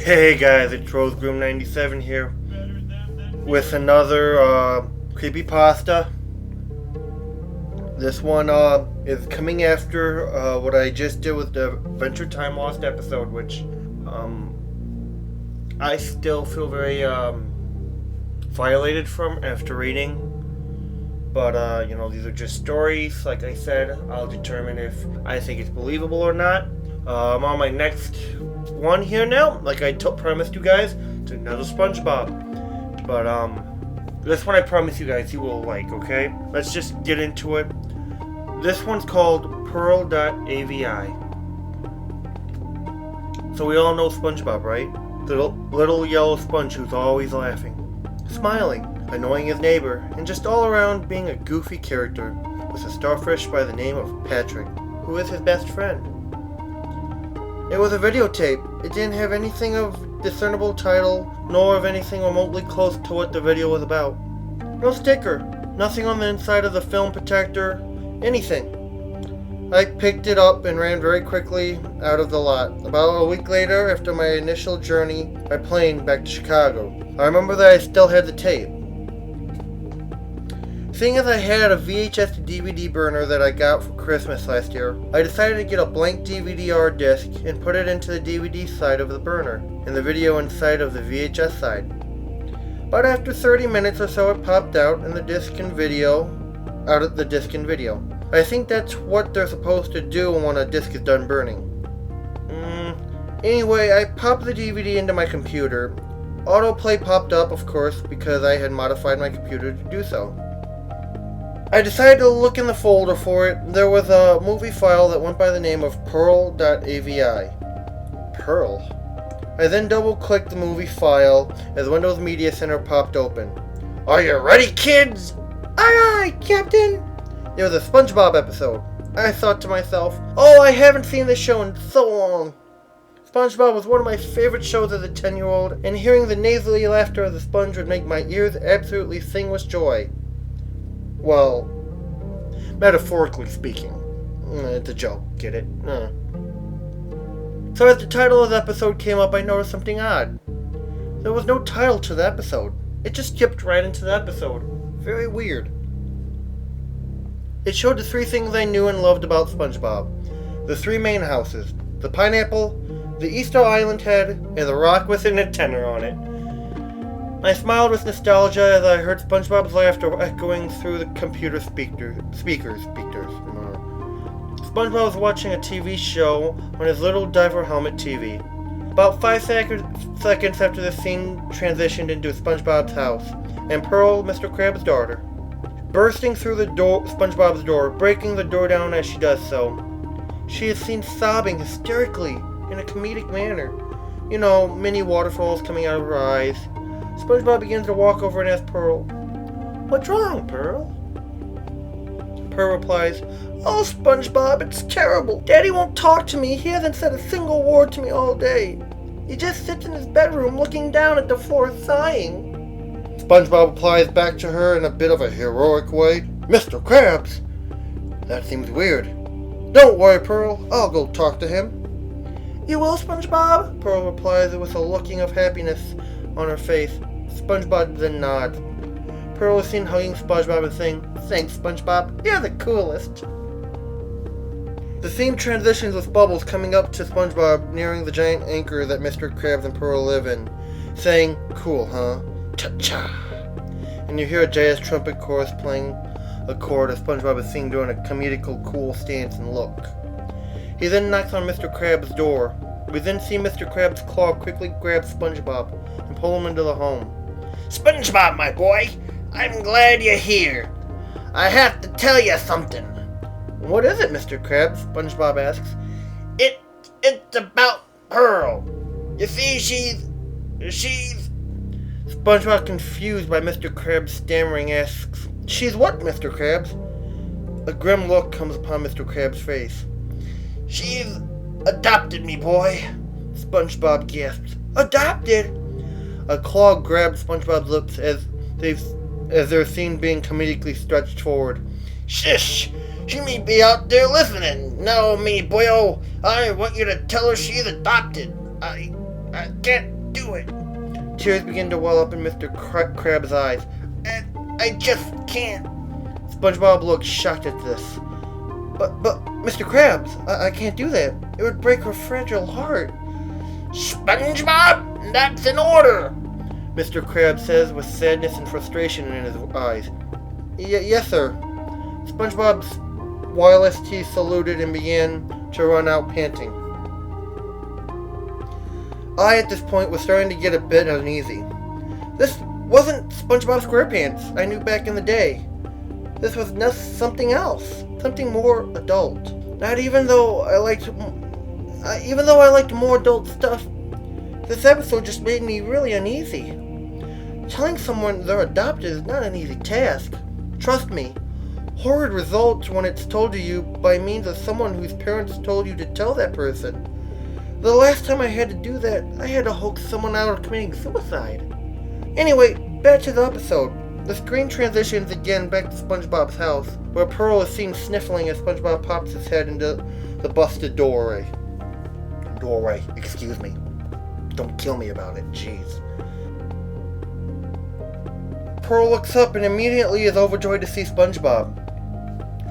Hey guys, it's rosegroom 97 here with another creepypasta. This one is coming after what I just did with the Adventure Time Lost episode, which I still feel very violated from after reading. But these are just stories. Like I said, I'll determine if I think it's believable or not. I'm on my next one here now. Like I promised you guys, it's another SpongeBob. But this one I promise you guys you will like. Okay, let's just get into it. This one's called Pearl.avi. So we all know SpongeBob, right? The little yellow sponge who's always laughing, smiling, annoying his neighbor, and just all around being a goofy character with a starfish by the name of Patrick, who is his best friend. It was a videotape. It didn't have anything of discernible title, nor of anything remotely close to what the video was about. No sticker, nothing on the inside of the film protector, anything. I picked it up and ran very quickly out of the lot. About a week later, after my initial journey by plane back to Chicago, I remember that I still had the tape. Seeing as I had a VHS to DVD burner that I got for Christmas last year, I decided to get a blank DVD-R disc and put it into the DVD side of the burner, and the video inside of the VHS side. But after 30 minutes or so it popped out of the disc and video. I think that's what they're supposed to do when a disc is done burning. Anyway, I popped the DVD into my computer. Autoplay popped up, of course, because I had modified my computer to do so. I decided to look in the folder for it. There was a movie file that went by the name of Pearl.avi. Pearl? I then double-clicked the movie file as Windows Media Center popped open. Are you ready, kids? Aye, aye, Captain! It was a SpongeBob episode. I thought to myself, oh, I haven't seen this show in so long. SpongeBob was one of my favorite shows as a 10-year-old, and hearing the nasally laughter of the sponge would make my ears absolutely sing with joy. Well, metaphorically speaking. It's a joke, get it? So as the title of the episode came up, I noticed something odd. There was no title to the episode. It just skipped right into the episode. Very weird. It showed the three things I knew and loved about SpongeBob. The three main houses. The pineapple, the Easter Island head, and the rock with an antenna on it. I smiled with nostalgia as I heard SpongeBob's laughter echoing through the computer speakers. SpongeBob was watching a TV show on his little diver helmet TV. About 5 seconds after the scene transitioned into SpongeBob's house, and Pearl, Mr. Krabs' daughter, bursting through the door, SpongeBob's door, breaking the door down as she does so. She is seen sobbing hysterically in a comedic manner. You know, mini waterfalls coming out of her eyes. SpongeBob begins to walk over and asks Pearl, "What's wrong, Pearl?" Pearl replies, "Oh, SpongeBob, it's terrible. Daddy won't talk to me. He hasn't said a single word to me all day. He just sits in his bedroom looking down at the floor sighing." SpongeBob replies back to her in a bit of a heroic way, "Mr. Krabs, that seems weird. Don't worry, Pearl. I'll go talk to him." "You will, SpongeBob?" Pearl replies with a looking of happiness on her face. SpongeBob then nods. Pearl is seen hugging SpongeBob and saying, "Thanks, SpongeBob. You're the coolest." The scene transitions with Bubbles coming up to SpongeBob nearing the giant anchor that Mr. Krabs and Pearl live in, saying, "Cool, huh? Cha-cha." And you hear a jazz trumpet chorus playing a chord as SpongeBob is seen doing a comedical cool stance and look. He then knocks on Mr. Krabs' door. We then see Mr. Krabs' claw quickly grab SpongeBob and pull him into the home. "SpongeBob, my boy, I'm glad you're here. I have to tell you something." "What is it, Mr. Krabs?" SpongeBob asks. It's about Pearl. You see, she's... SpongeBob, confused by Mr. Krabs' stammering, asks, "She's what, Mr. Krabs?" A grim look comes upon Mr. Krabs' face. "She's adopted me, boy," SpongeBob gasps. "Adopted?" A claw grabs SpongeBob's lips as they're seen being comedically stretched forward. "Shush! She may be out there listening. No, me boyo, I want you to tell her she's adopted. I can't do it. Tears begin to well up in Mr. Krabs' eyes. I just can't. SpongeBob looks shocked at this. But, Mr. Krabs, I can't do that. It would break her fragile heart. SpongeBob, that's an order, Mr. Krabs says with sadness and frustration in his eyes. Yes, sir. SpongeBob's wireless teeth saluted and began to run out panting. I, at this point, was starting to get a bit uneasy. This wasn't SpongeBob SquarePants I knew back in the day. This was something else, something more adult. Not even though I liked more adult stuff, this episode just made me really uneasy. Telling someone they're adopted is not an easy task. Trust me, horrid results when it's told to you by means of someone whose parents told you to tell that person. The last time I had to do that, I had to hoax someone out of committing suicide. Anyway, back to the episode. The screen transitions again back to SpongeBob's house, where Pearl is seen sniffling as SpongeBob pops his head into the busted doorway. Excuse me. Don't kill me about it, jeez. Pearl looks up and immediately is overjoyed to see SpongeBob.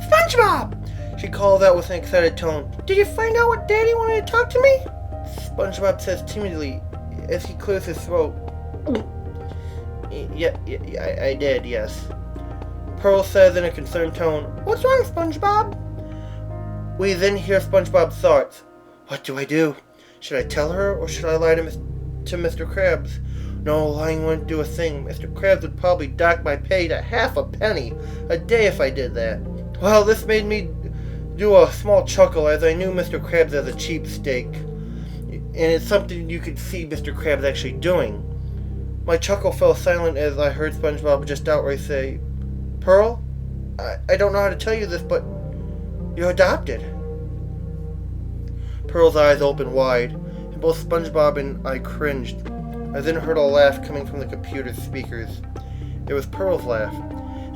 SpongeBob! She calls out with an excited tone. Did you find out what Daddy wanted to talk to me? SpongeBob says timidly as he clears his throat. Yeah, I did, yes. Pearl says in a concerned tone, What's wrong, SpongeBob? We then hear SpongeBob's thoughts. What do I do? Should I tell her, or should I lie to Mr. Krabs? No, lying wouldn't do a thing. Mr. Krabs would probably dock my pay to half a penny a day if I did that. Well, this made me do a small chuckle as I knew Mr. Krabs as a cheapskate. And it's something you could see Mr. Krabs actually doing. My chuckle fell silent as I heard SpongeBob just outright say, Pearl, I don't know how to tell you this, but you're adopted. Pearl's eyes opened wide, and both SpongeBob and I cringed. I then heard a laugh coming from the computer's speakers. It was Pearl's laugh.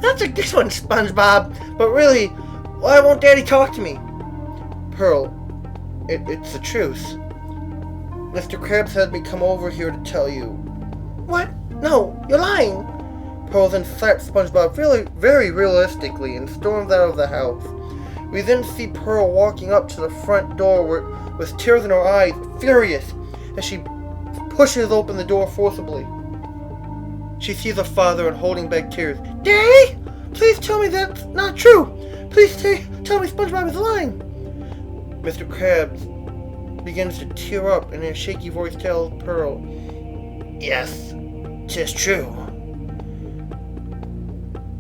That's a good one, SpongeBob, but really, why won't Daddy talk to me? Pearl, it's the truth. Mr. Krabs had me come over here to tell you. What? No, you're lying. Pearl then slapped SpongeBob very realistically and storms out of the house. We then see Pearl walking up to the front door with tears in her eyes, furious, as she pushes open the door forcibly. She sees her father and holding back tears. Daddy, please tell me that's not true. Please tell me SpongeBob is lying. Mr. Krabs begins to tear up and in a shaky voice tells Pearl, Yes, 'tis true.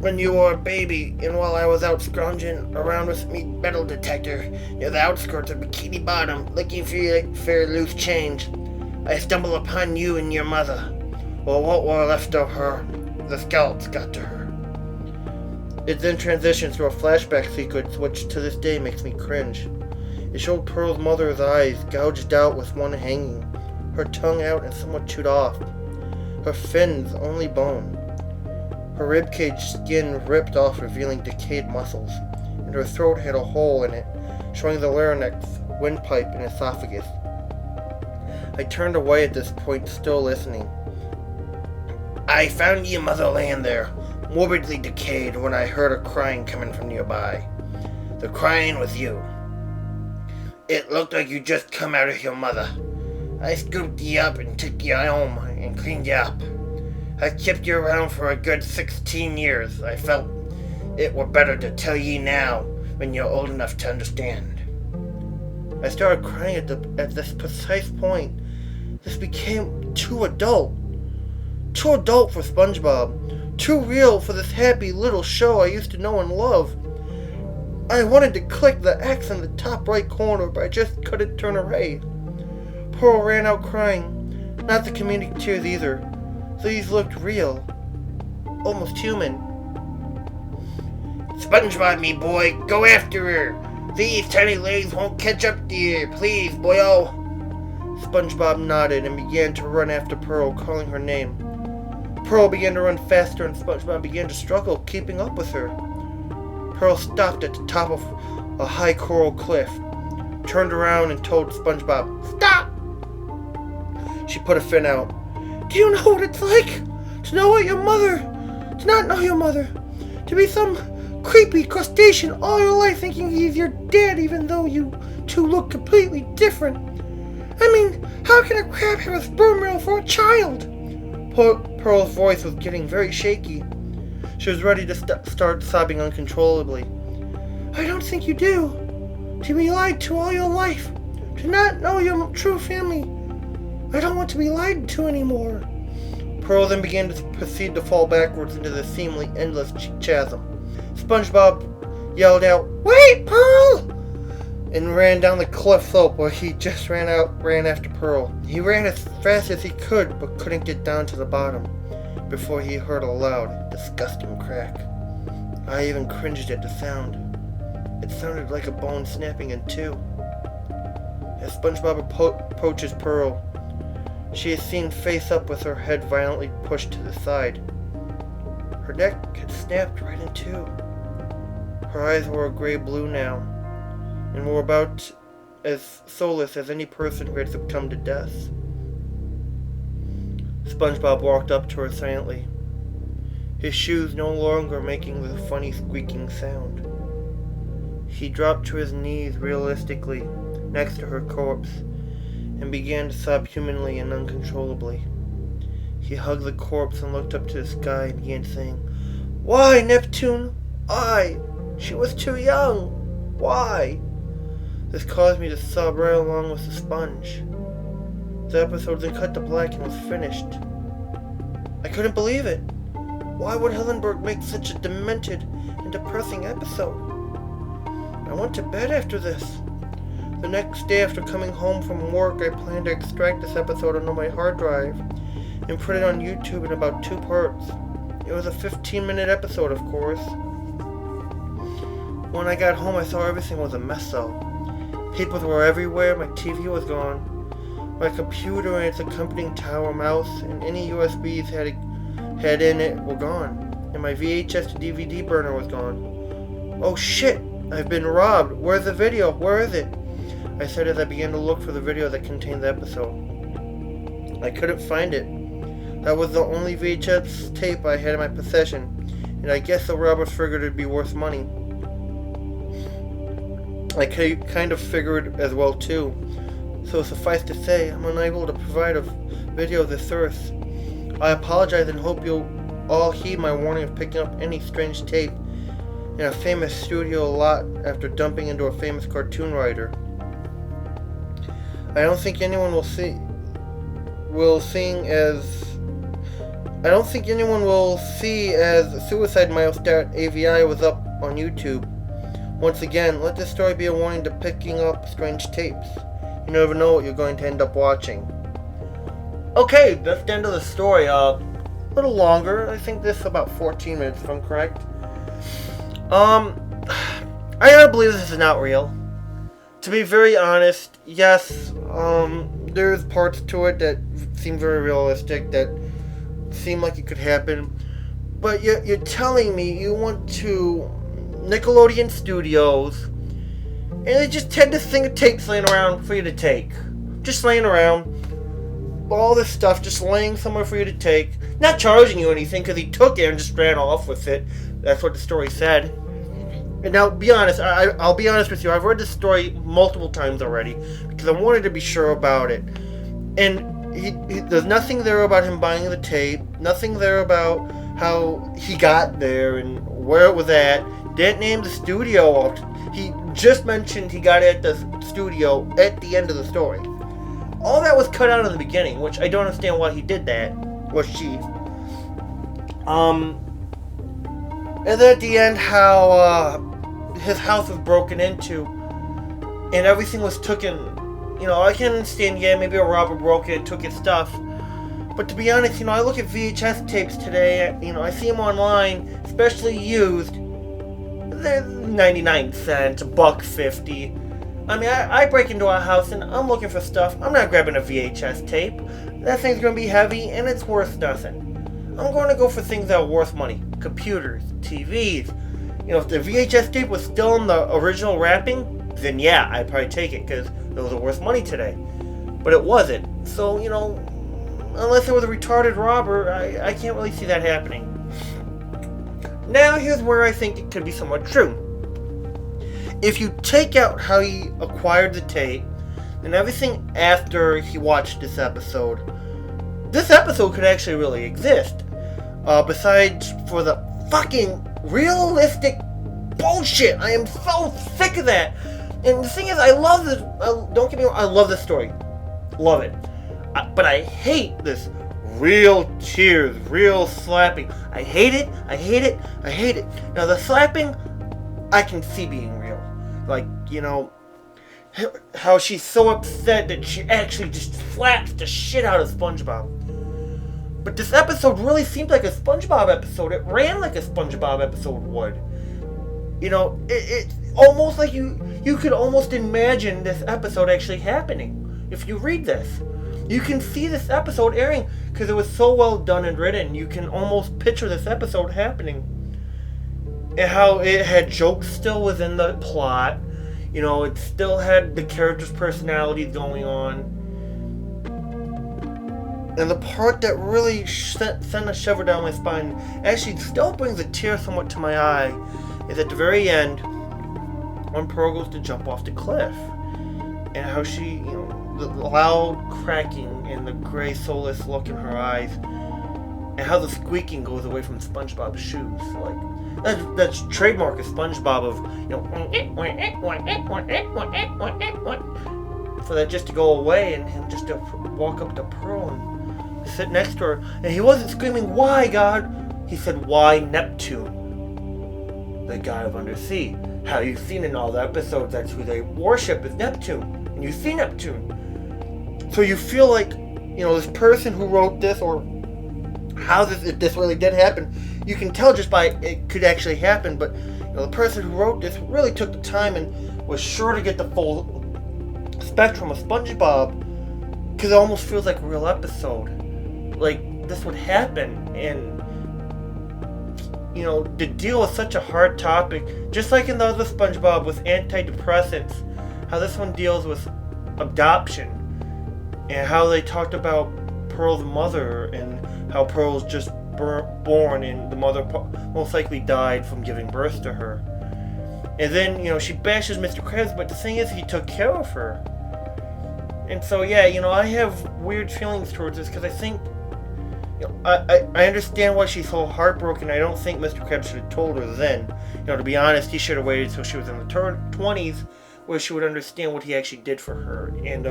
When you were a baby, and while I was out scrounging around with me metal detector near the outskirts of Bikini Bottom, looking for loose change, I stumbled upon you and your mother. Well, what were left of her, the scouts got to her. It then transitions to a flashback sequence which to this day makes me cringe. It showed Pearl's mother's eyes gouged out with one hanging, her tongue out and somewhat chewed off, her fins only bone, her ribcage skin ripped off revealing decayed muscles, and her throat had a hole in it, showing the larynx, windpipe, and esophagus. I turned away at this point, still listening. I found your mother laying there, morbidly decayed, when I heard her crying coming from nearby. The crying was you. It looked like you just come out of your mother. I scooped you up and took you home and cleaned you up. I kept you around for a good 16 years. I felt it were better to tell ye now when you're old enough to understand. I started crying at this precise point. This became too adult. Too adult for SpongeBob. Too real for this happy little show I used to know and love. I wanted to click the X in the top right corner, but I just couldn't turn away. Pearl ran out crying. Not the comedic tears either. These looked real. Almost human. SpongeBob, me boy, go after her. These tiny legs won't catch up to you. Please, boyo. SpongeBob nodded and began to run after Pearl, calling her name. Pearl began to run faster and SpongeBob began to struggle, keeping up with her. Pearl stopped at the top of a high coral cliff, turned around and told SpongeBob, Stop! She put a fin out. Do you know what it's like? To not know your mother. To be some creepy crustacean all your life thinking he's your dad even though you two look completely different. I mean, how can a crab have a sperm whale for a child? Pearl's voice was getting very shaky. She was ready to start sobbing uncontrollably. I don't think you do. To be lied to all your life. To not know your true family. I don't want to be lied to anymore. Pearl then began to proceed to fall backwards into the seemingly endless chasm. SpongeBob yelled out, Wait, Pearl! And ran down the cliff slope where he just ran after Pearl. He ran as fast as he could, but couldn't get down to the bottom before he heard a loud, disgusting crack. I even cringed at the sound. It sounded like a bone snapping in two. As SpongeBob approaches Pearl, she is seen face up with her head violently pushed to the side. Her neck had snapped right in two. Her eyes were a gray-blue now, and were about as soulless as any person who had succumbed to death. SpongeBob walked up to her silently, his shoes no longer making the funny squeaking sound. He dropped to his knees realistically next to her corpse and began to sob humanly and uncontrollably. He hugged the corpse and looked up to the sky and began saying, Why, Neptune? She was too young. Why? This caused me to sob right along with the sponge. The episode then cut to black and was finished. I couldn't believe it. Why would Hillenburg make such a demented and depressing episode? I went to bed after this. The next day after coming home from work, I planned to extract this episode onto my hard drive and put it on YouTube in about 2 parts. It was a 15-minute episode, of course. When I got home, I saw everything was a mess though. Papers were everywhere, my TV was gone. My computer and its accompanying tower mouse and any USBs had in it were gone. And my VHS to DVD burner was gone. Oh shit! I've been robbed. Where's the video? Where is it? I said as I began to look for the video that contained the episode. I couldn't find it. That was the only VHS tape I had in my possession, and I guess the robbers figured it'd be worth money. I kind of figured as well too. So suffice to say, I'm unable to provide a video of this earth. I apologize and hope you'll all heed my warning of picking up any strange tape in a famous studio lot after dumping into a famous cartoon writer. I don't think anyone will see as suicidemiles.avi was up on YouTube. Once again, let this story be a warning to picking up strange tapes. You never know what you're going to end up watching. Okay, that's the end of the story. A little longer. I think this is about 14 minutes if I'm correct. I gotta believe this is not real. To be very honest, yes, there's parts to it that seem very realistic, that seem like it could happen. But you're telling me you went to Nickelodeon Studios and they just had this thing of tapes laying around for you to take. Just laying around. All this stuff just laying somewhere for you to take. Not charging you anything because he took it and just ran off with it. That's what the story said. And now, be honest, I'll be honest with you. I've read this story multiple times already because I wanted to be sure about it. And there's nothing there about him buying the tape. Nothing there about how he got there and where it was at. Didn't name the studio. He just mentioned he got it at the studio at the end of the story. All that was cut out in the beginning, which I don't understand why he did that. Or she. And then at the end, how his house was broken into and everything was taken. You know, I can understand, yeah, maybe a robber broke it and took his stuff. But to be honest, I look at VHS tapes today, I see them online, especially used. They're 99 cents, $1.50. I break into a house and I'm looking for stuff. I'm not grabbing a VHS tape. That thing's going to be heavy and it's worth nothing. I'm going to go for things that are worth money. Computers, TVs. If the VHS tape was still in the original wrapping, then yeah, I'd probably take it because those are worth money today. But it wasn't. So, unless it was a retarded robber, I can't really see that happening. Now, here's where I think it could be somewhat true. If you take out how he acquired the tape and everything after he watched this episode could actually really exist. Besides for the fucking realistic bullshit. I am so sick of that. And the thing is, I love this. Don't get me wrong, I love this story. Love it. But I hate this real tears, real slapping. I hate it. I hate it. I hate it. Now, the slapping, I can see being real. Like, you know, how she's so upset that she actually just slaps the shit out of SpongeBob. But this episode really seemed like a SpongeBob episode. It ran like a SpongeBob episode would. You know, it almost like you could almost imagine this episode actually happening. If you read this, you can see this episode airing because it was so well done and written. You can almost picture this episode happening. And how it had jokes still within the plot. You know, it still had the characters' personalities going on. And the part that really sent a shiver down my spine, actually still brings a tear somewhat to my eye, is at the very end, when Pearl goes to jump off the cliff. And how she, you know, the loud cracking and the gray soulless look in her eyes. And how the squeaking goes away from SpongeBob's shoes. Like, that's trademark of SpongeBob of, you know, for that just to go away and him just to walk up to Pearl and sit next to her. And he wasn't screaming, "Why, God?" He said, "Why, Neptune, the god of undersea." How you've seen in all the episodes, that's who they worship, is Neptune. And you see Neptune. So you feel like, you know, this person who wrote this, or how if this really did happen, you can tell just by it could actually happen, but you know, the person who wrote this really took the time and was sure to get the full spectrum of SpongeBob, because it almost feels like a real episode. Like, this would happen, and you know, to deal with such a hard topic, just like in the other SpongeBob with antidepressants, how this one deals with adoption, and how they talked about Pearl's mother, and how Pearl's just born and the mother most likely died from giving birth to her. And then, you know, she bashes Mr. Krabs, but the thing is, he took care of her. And so, yeah, you know, I have weird feelings towards this, because I think, you know, I understand why she's so heartbroken. I don't think Mr. Krabs should have told her then. You know, to be honest, he should have waited until she was in the 20s, where she would understand what he actually did for her. And,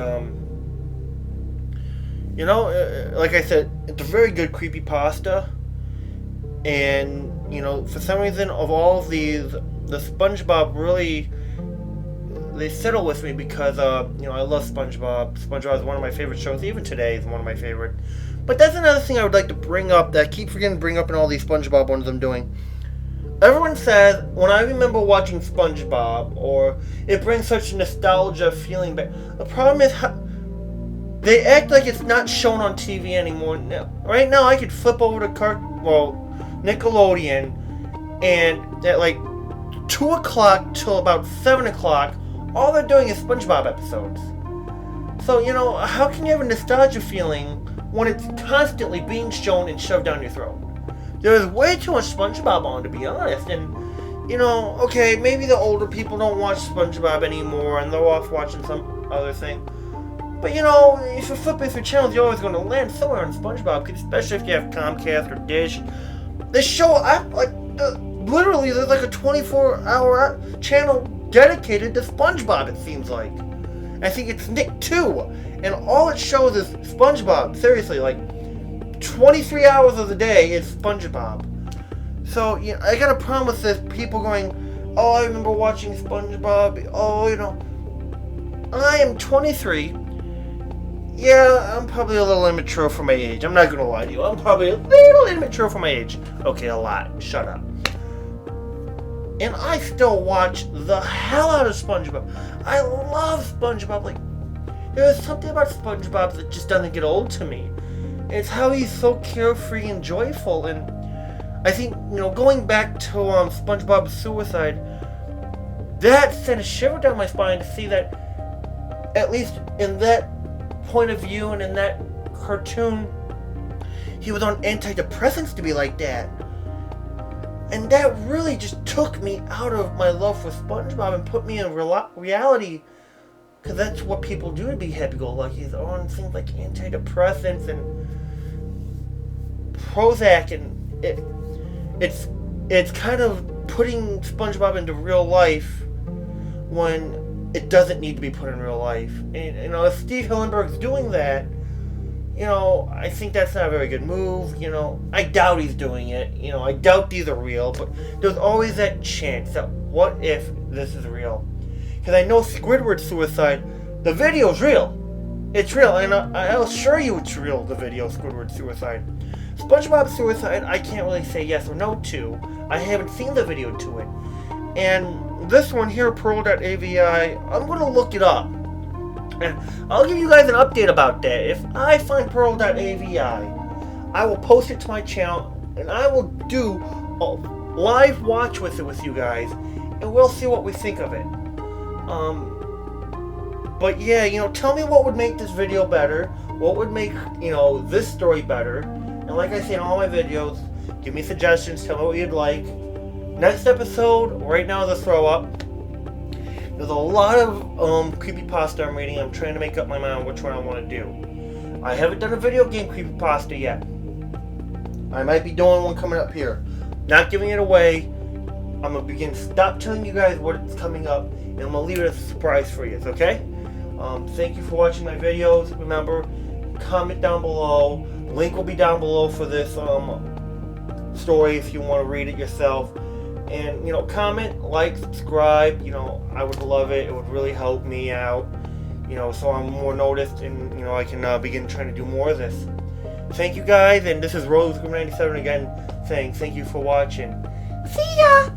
you know, like I said, it's a very good creepypasta. And, you know, for some reason, of all of these, the SpongeBob really, they settle with me because, you know, I love SpongeBob. SpongeBob is one of my favorite shows. Even today is one of my favorite. But that's another thing I would like to bring up that I keep forgetting to bring up in all these SpongeBob ones I'm doing. Everyone says, when I remember watching SpongeBob, or it brings such nostalgia feeling back. The problem is how they act like it's not shown on TV anymore. Now, right now, I could flip over to Nickelodeon, and at like 2 o'clock till about 7 o'clock, all they're doing is SpongeBob episodes. So, you know, how can you have a nostalgia feeling when it's constantly being shown and shoved down your throat? There's way too much SpongeBob on, to be honest, and, you know, okay, maybe the older people don't watch SpongeBob anymore, and they're off watching some other thing. But, you know, if you're flipping through channels, you're always going to land somewhere on SpongeBob, especially if you have Comcast or Dish. They show, literally, there's like a 24-hour channel dedicated to SpongeBob, it seems like. I think it's Nick 2, and all it shows is SpongeBob. Seriously, like, 23 hours of the day is SpongeBob. So, you know, I got a problem with this, people going, "Oh, I remember watching SpongeBob, oh, you know." I am 23. Yeah, I'm probably a little immature for my age. I'm not gonna lie to you. I'm probably a little immature for my age. Okay, a lot. Shut up. And I still watch the hell out of SpongeBob. I love SpongeBob. Like, there's something about SpongeBob that just doesn't get old to me. It's how he's so carefree and joyful. And I think, you know, going back to SpongeBob's suicide, that sent a shiver down my spine to see that, at least in that point of view and in that cartoon, he was on antidepressants to be like that. And that really just took me out of my love for SpongeBob and put me in reality. Because that's what people do to be happy-go-lucky. They're on things like antidepressants and Prozac. And it's kind of putting SpongeBob into real life when it doesn't need to be put in real life. And, if Steve Hillenburg's doing that, I think that's not a very good move. I doubt he's doing it. I doubt these are real, but there's always that chance that what if this is real? Because I know Squidward's suicide, the video's real. It's real, and I'll assure you it's real, the video of Squidward's suicide. SpongeBob's suicide, I can't really say yes or no to. I haven't seen the video to it. And this one here, Pearl.avi, I'm going to look it up. And I'll give you guys an update about that. If I find Pearl.avi, I will post it to my channel, and I will do a live watch with it with you guys, and we'll see what we think of it. But yeah, tell me what would make this video better, what would make, this story better. And like I say in all my videos, give me suggestions, tell me what you'd like. Next episode, right now, is a throw up. There's a lot of creepypasta I'm reading. I'm trying to make up my mind on which one I want to do. I haven't done a video game creepypasta yet. I might be doing one coming up here. Not giving it away. I'm going to stop telling you guys what's coming up, and I'm going to leave it as a surprise for you, okay? Thank you for watching my videos. Remember, comment down below. Link will be down below for this story if you want to read it yourself. And, comment, like, subscribe. I would love it. It would really help me out, so I'm more noticed, and, I can begin trying to do more of this. Thank you guys, and this is rosegroom 97 again saying thank you for watching. See ya!